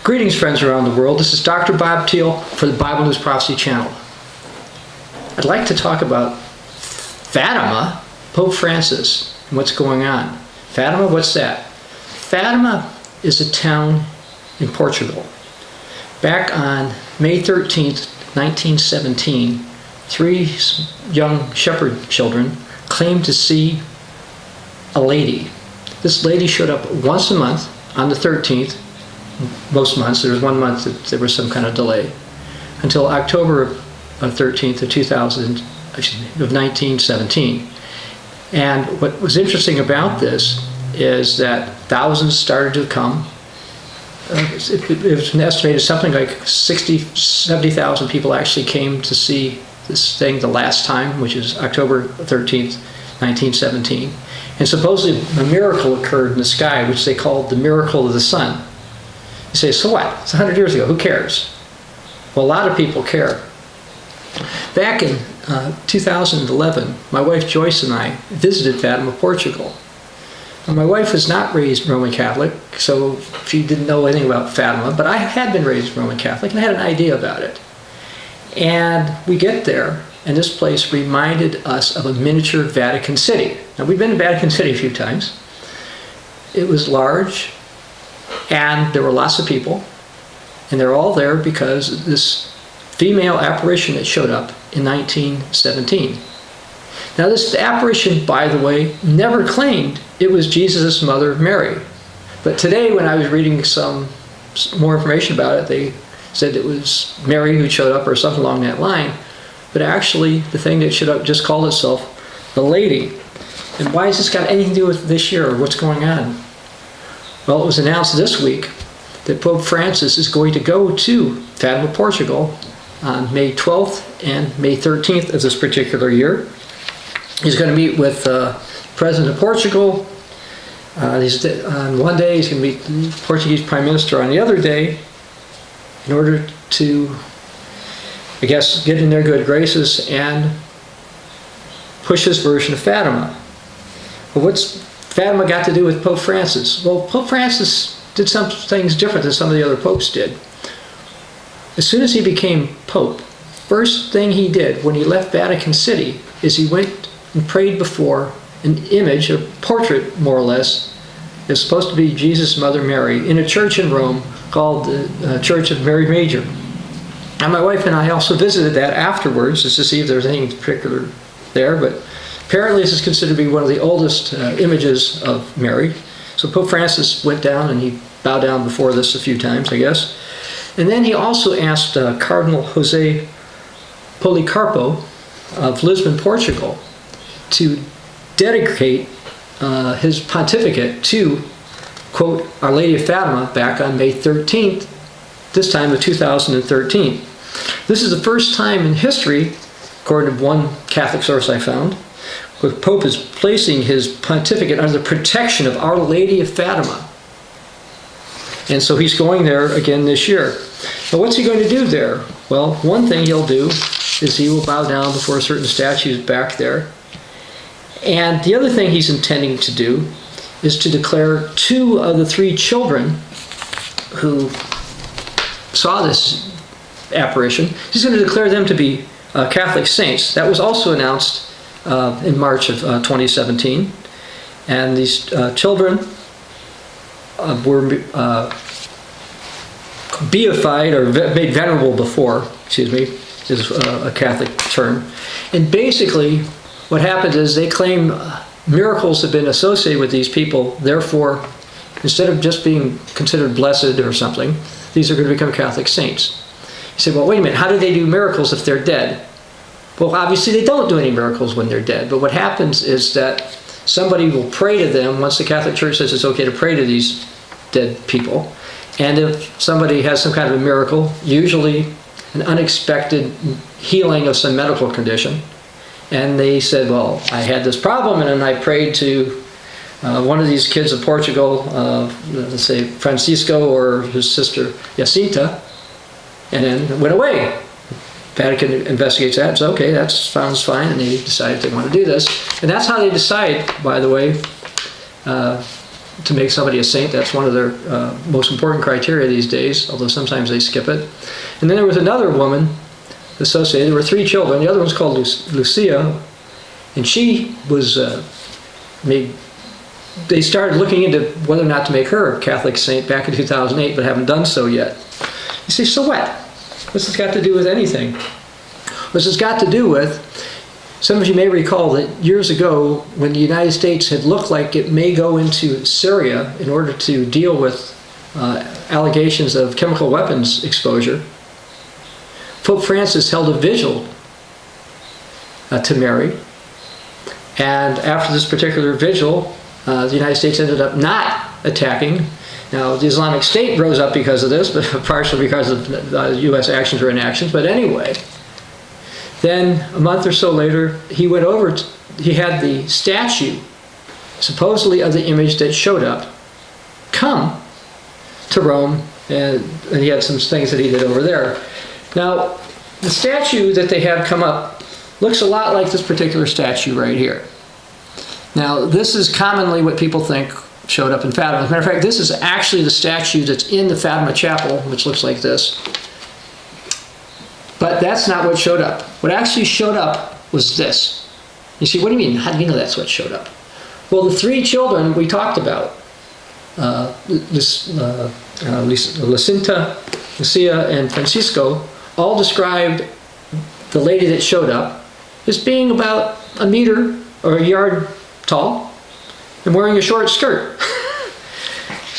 Greetings, friends around the world. This is Dr. Bob Thiel for the Bible News Prophecy Channel. I'd like to talk about Fatima, Pope Francis, and what's going on. Fatima, what's that? Fatima is a town in Portugal. Back on May 13th, 1917, three young shepherd children claimed to see a lady. This lady showed up once a month on the 13th. Most months, there was one month that there was some kind of delay, until October of 13th of 1917. And what was interesting about this is that thousands started to come. It was estimated something like 70,000 people actually came to see this thing the last time, which is October 13th, 1917. And supposedly a miracle occurred in the sky, which they called the miracle of the sun. You say, so what? It's 100 years ago. Who cares? Well, a lot of people care. Back in 2011, my wife Joyce and I visited Fatima, Portugal. Now, my wife was not raised Roman Catholic, so she didn't know anything about Fatima, but I had been raised Roman Catholic and I had an idea about it. And we get there, and this place reminded us of a miniature Vatican City. Now, we've been to Vatican City a few times. It was large, and there were lots of people, and they're all there because of this female apparition that showed up in 1917. Now, this apparition, by the way, never claimed it was Jesus' mother, Mary. But today, when I was reading some more information about it, they said it was Mary who showed up or something along that line. But actually, the thing that showed up just called itself the Lady. And why has this got anything to do with this year or what's going on? Well, it was announced this week that Pope Francis is going to go to Fatima, Portugal on May 12th and May 13th of this particular year. He's going to meet with the President of Portugal. On one day, he's going to meet the Portuguese Prime Minister on the other day in order to, I guess, get in their good graces and push his version of Fatima. But what's Fatima got to do with Pope Francis? Well, Pope Francis did some things different than some of the other popes did. As soon as he became Pope, first thing he did when he left Vatican City is he went and prayed before an image, a portrait more or less, that's supposed to be Jesus' mother Mary, in a church in Rome called the Church of Mary Major. And my wife and I also visited that afterwards just to see if there was anything particular there, but apparently this is considered to be one of the oldest images of Mary. So Pope Francis went down and he bowed down before this a few times, I guess. And then he also asked Cardinal Jose Policarpo of Lisbon, Portugal, to dedicate his pontificate to, quote, Our Lady of Fatima back on May 13th, this time of 2013. This is the first time in history, according to one Catholic source I found, the Pope is placing his pontificate under the protection of Our Lady of Fatima. And so he's going there again this year. Now, what's he going to do there? Well, one thing he'll do is he will bow down before certain statues back there. And the other thing he's intending to do is to declare two of the three children who saw this apparition, he's going to declare them to be Catholic saints. That was also announced in March of 2017. And these children were beatified or made venerable before, is a Catholic term. And basically what happened is they claim miracles have been associated with these people, therefore instead of just being considered blessed or something, these are going to become Catholic saints. You say, well, wait a minute, how do they do miracles if they're dead? Well, obviously they don't do any miracles when they're dead, but what happens is that somebody will pray to them once the Catholic Church says it's okay to pray to these dead people. And if somebody has some kind of a miracle, usually an unexpected healing of some medical condition, and they said, well, I had this problem and then I prayed to one of these kids of Portugal, let's say Francisco or his sister Jacinta, and then it went away. Vatican investigates that and says, okay, that sounds fine, and they decide if they want to do this. And that's how they decide, by the way, to make somebody a saint. That's one of their most important criteria these days, although sometimes they skip it. And then there was another woman associated. There were 3 children. The other one's called Lucia, and she was made. They started looking into whether or not to make her a Catholic saint back in 2008, but haven't done so yet. You say, so what? What's this got to do with anything? What's this got to do with, some of you may recall that years ago, when the United States had looked like it may go into Syria in order to deal with allegations of chemical weapons exposure, Pope Francis held a vigil to Mary. And after this particular vigil, the United States ended up not attacking. Now, the Islamic State rose up because of this, but partially because of U.S. actions or inactions. But anyway, then a month or so later, he went over, he had the statue, supposedly of the image that showed up, come to Rome, and he had some things that he did over there. Now, the statue that they have come up looks a lot like this particular statue right here. Now, this is commonly what people think showed up in Fatima. As a matter of fact, this is actually the statue that's in the Fatima Chapel, which looks like this. But that's not what showed up. What actually showed up was this. You see, what do you mean? How do you know that's what showed up? Well, the 3 children we talked about, Lucinta, Lucia, and Francisco, all described the lady that showed up as being about a meter or a yard tall and wearing a short skirt.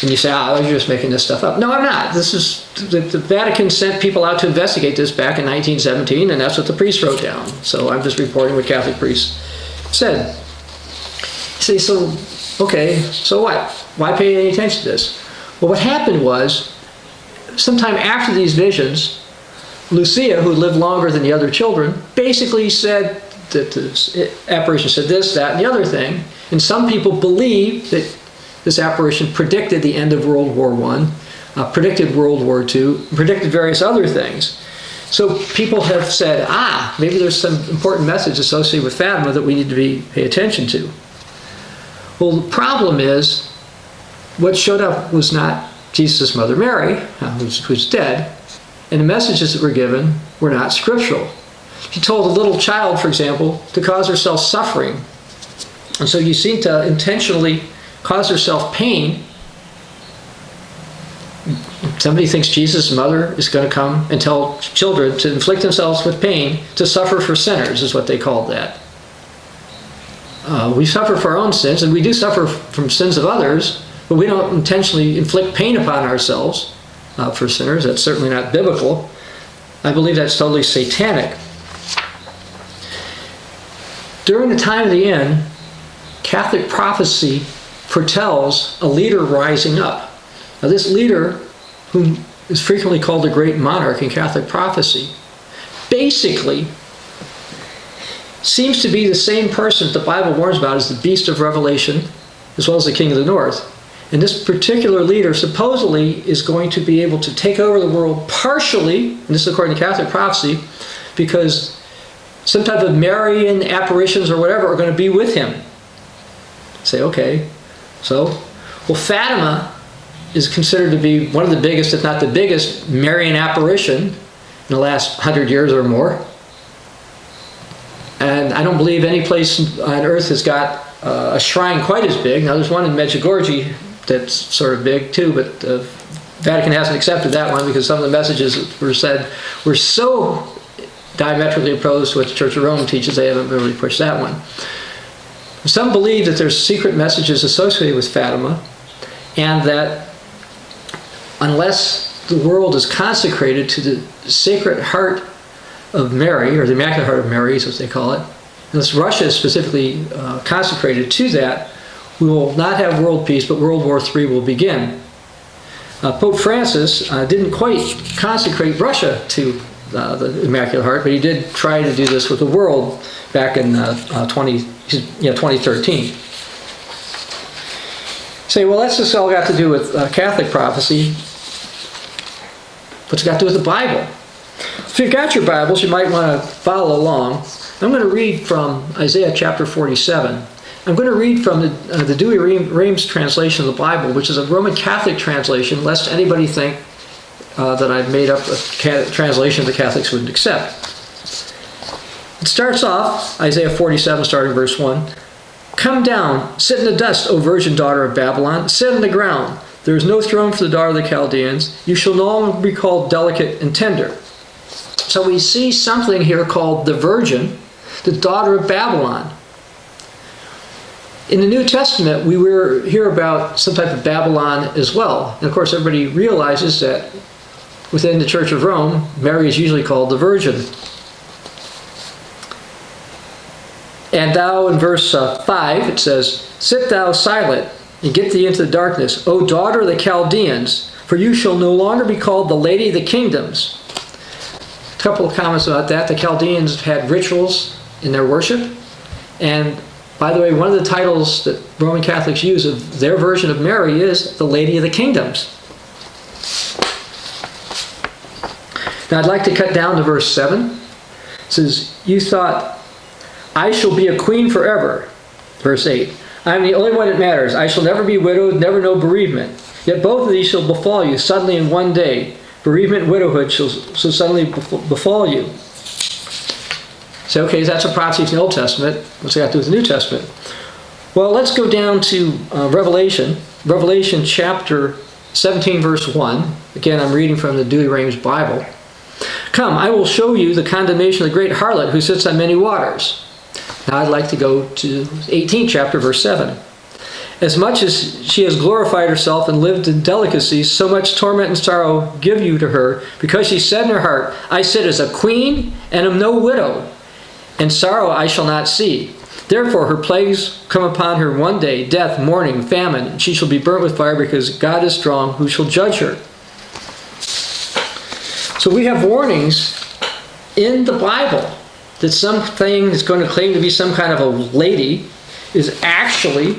And you say, you're just making this stuff up. No, I'm not. This is, the Vatican sent people out to investigate this back in 1917, and that's what the priests wrote down. So I'm just reporting what Catholic priests said. You say, so, okay, so what? Why pay any attention to this? Well, what happened was, sometime after these visions, Lucia, who lived longer than the other children, basically said that the apparition said this, that, and the other thing. And some people believe that this apparition predicted the end of World War I, predicted World War II, predicted various other things. So people have said, maybe there's some important message associated with Fatima that we need to pay attention to. Well, the problem is, what showed up was not Jesus' mother Mary, who's dead, and the messages that were given were not scriptural. She told a little child, for example, to cause herself suffering. And so you seem to intentionally cause herself pain. Somebody thinks Jesus' mother is going to come and tell children to inflict themselves with pain to suffer for sinners, is what they called that. We suffer for our own sins, and we do suffer from sins of others, but we don't intentionally inflict pain upon ourselves for sinners. That's certainly not biblical. I believe that's totally satanic. During the time of the end, Catholic prophecy foretells a leader rising up. Now, this leader, who is frequently called the great monarch in Catholic prophecy, basically seems to be the same person that the Bible warns about as the beast of Revelation, as well as the king of the north. And this particular leader supposedly is going to be able to take over the world partially, and this is according to Catholic prophecy, because some type of Marian apparitions or whatever are going to be with him. Say, okay, so, well, Fatima is considered to be one of the biggest, if not the biggest, Marian apparition in the last 100 years or more. And I don't believe any place on earth has got a shrine quite as big. Now, there's one in Medjugorje that's sort of big too, but the Vatican hasn't accepted that one because some of the messages that were said were so diametrically opposed to what the Church of Rome teaches, they haven't really pushed that one. Some believe that there's secret messages associated with Fatima, and that unless the world is consecrated to the Sacred Heart of Mary, or the Immaculate Heart of Mary is what they call it, unless Russia is specifically consecrated to that, we will not have world peace, but World War III will begin. Pope Francis didn't quite consecrate Russia to the Immaculate Heart, but he did try to do this with the world back in 2013. Say, well, that's just all got to do with Catholic prophecy. What's it got to do with the Bible? If you've got your Bibles, you might want to follow along. I'm going to read from Isaiah chapter 47. I'm going to read from the Douay-Rheims translation of the Bible, which is a Roman Catholic translation, lest anybody think that I've made up a translation the Catholics wouldn't accept. It starts off, Isaiah 47, starting verse 1. Come down, sit in the dust, O virgin daughter of Babylon, sit on the ground. There is no throne for the daughter of the Chaldeans. You shall no longer be called delicate and tender. So we see something here called the virgin, the daughter of Babylon. In the New Testament, we hear about some type of Babylon as well. And of course, everybody realizes that within the Church of Rome, Mary is usually called the Virgin. And thou, in verse 5, it says, sit thou silent, and get thee into the darkness, O daughter of the Chaldeans, for you shall no longer be called the lady of the kingdoms. A couple of comments about that. The Chaldeans had rituals in their worship. And by the way, one of the titles that Roman Catholics use of their version of Mary is the Lady of the Kingdoms. Now I'd like to cut down to verse 7. It says, you thought, I shall be a queen forever. Verse 8. I am the only one that matters. I shall never be widowed, never know bereavement. Yet both of these shall befall you suddenly in one day. Bereavement and widowhood shall suddenly befall you. So, okay, that's a prophecy from the Old Testament. What's it got to do with the New Testament? Well, let's go down to Revelation. Revelation chapter 17, verse 1. Again, I'm reading from the Douay-Rheims Bible. Come, I will show you the condemnation of the great harlot who sits on many waters. Now I'd like to go to 18th chapter, verse 7. As much as she has glorified herself and lived in delicacy, so much torment and sorrow give you to her, because she said in her heart, I sit as a queen and am no widow, and sorrow I shall not see. Therefore her plagues come upon her one day, death, mourning, famine, and she shall be burnt with fire, because God is strong, who shall judge her. So we have warnings in the Bible that something that's going to claim to be some kind of a lady is actually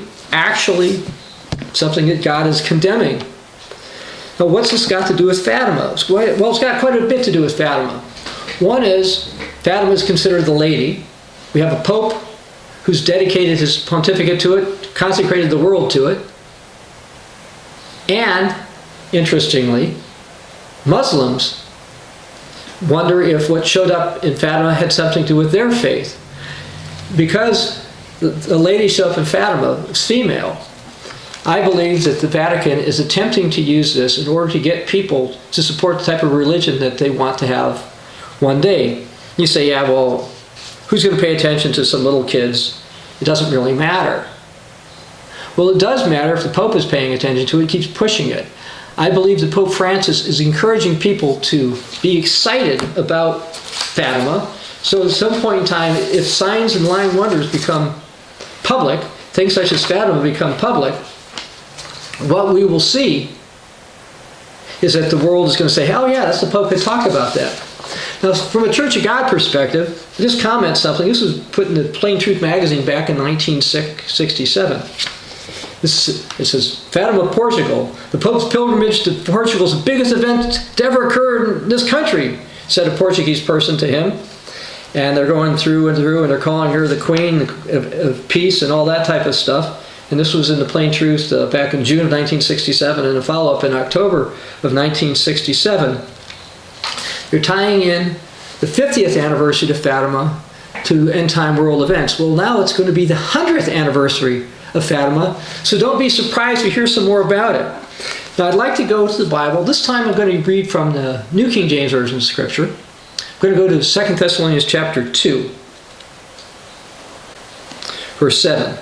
something that God is condemning. Now what's this got to do with Fatima? Well, it's got quite a bit to do with Fatima. One is, Fatima is considered the lady. We have a pope who's dedicated his pontificate to it, consecrated the world to it. And, interestingly, Muslims wonder if what showed up in Fatima had something to do with their faith. Because the lady showed up in Fatima is female, I believe that the Vatican is attempting to use this in order to get people to support the type of religion that they want to have one day. You say, yeah, well, who's going to pay attention to some little kids? It doesn't really matter. Well, it does matter if the Pope is paying attention to it, keeps pushing it. I believe that Pope Francis is encouraging people to be excited about Fatima. So at some point in time, if signs and lying wonders become public, things such as Fatima become public, what we will see is that the world is going to say, oh yeah, that's the Pope could talk about that. Now, from a Church of God perspective, just comment something. This was put in the Plain Truth magazine back in 1967. It says, Fatima, Portugal. The Pope's pilgrimage to Portugal is the biggest event to ever occur in this country, said a Portuguese person to him. And they're going through and through, and they're calling her the Queen of Peace and all that type of stuff. And this was in the Plain Truth back in June of 1967, and a follow-up in October of 1967. You're tying in the 50th anniversary of Fatima to end-time world events. Well, now it's going to be the 100th anniversary of Fatima, so don't be surprised to hear some more about it. Now, I'd like to go to the Bible. This time I'm going to read from the New King James Version of Scripture. I'm going to go to 2 Thessalonians chapter 2, verse 7.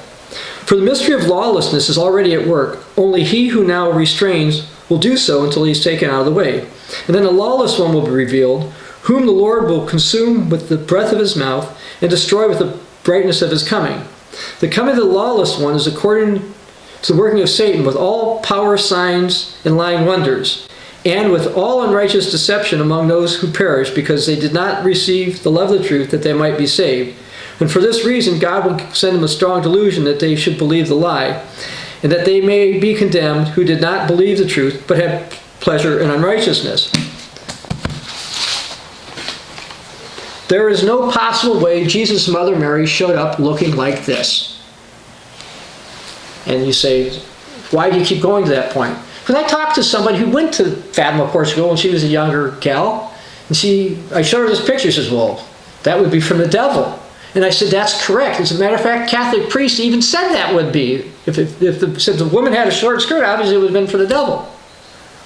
For the mystery of lawlessness is already at work. Only he who now restrains will do so until he is taken out of the way. And then the lawless one will be revealed, whom the Lord will consume with the breath of his mouth and destroy with the brightness of his coming. The coming of the lawless one is according to the working of Satan with all power, signs, and lying wonders, and with all unrighteous deception among those who perish, because they did not receive the love of the truth that they might be saved. And for this reason God will send them a strong delusion that they should believe the lie, and that they may be condemned who did not believe the truth, but had pleasure in unrighteousness. There is no possible way Jesus' mother Mary showed up looking like this. And you say, why do you keep going to that point? Because I talked to somebody who went to Fatima, Portugal when she was a younger gal. And I showed her this picture. She says, well, that would be from the devil. And I said, that's correct. As a matter of fact, Catholic priests even said that would be. If the woman had a short skirt, obviously it would have been for the devil.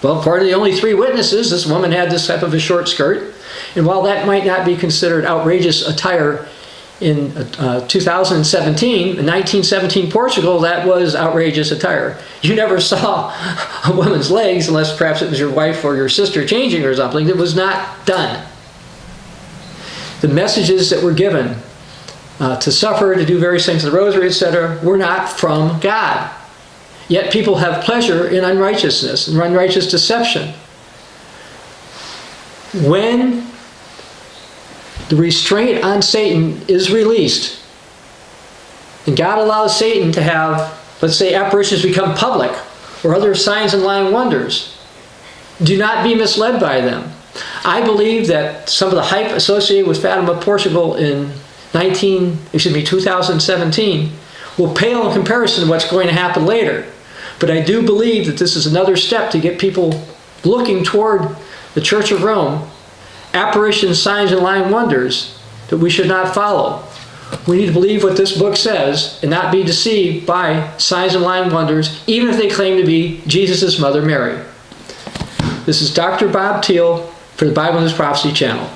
Well, part of the only 3 witnesses, this woman had this type of a short skirt. And while that might not be considered outrageous attire in 2017, in 1917 Portugal, that was outrageous attire. You never saw a woman's legs, unless perhaps it was your wife or your sister changing or something. It was not done. The messages that were given to suffer, to do various things, the rosary, etc., were not from God. Yet people have pleasure in unrighteousness and unrighteous deception. When the restraint on Satan is released, and God allows Satan to have, let's say, apparitions become public, or other signs and lying wonders, do not be misled by them. I believe that some of the hype associated with Fatima, Portugal in 2017 will pale in comparison to what's going to happen later. But I do believe that this is another step to get people looking toward the Church of Rome, apparitions, signs, and lying wonders that we should not follow. We need to believe what this book says and not be deceived by signs and lying wonders, even if they claim to be Jesus' mother Mary. This is Dr. Bob Thiel for the Bible News Prophecy channel.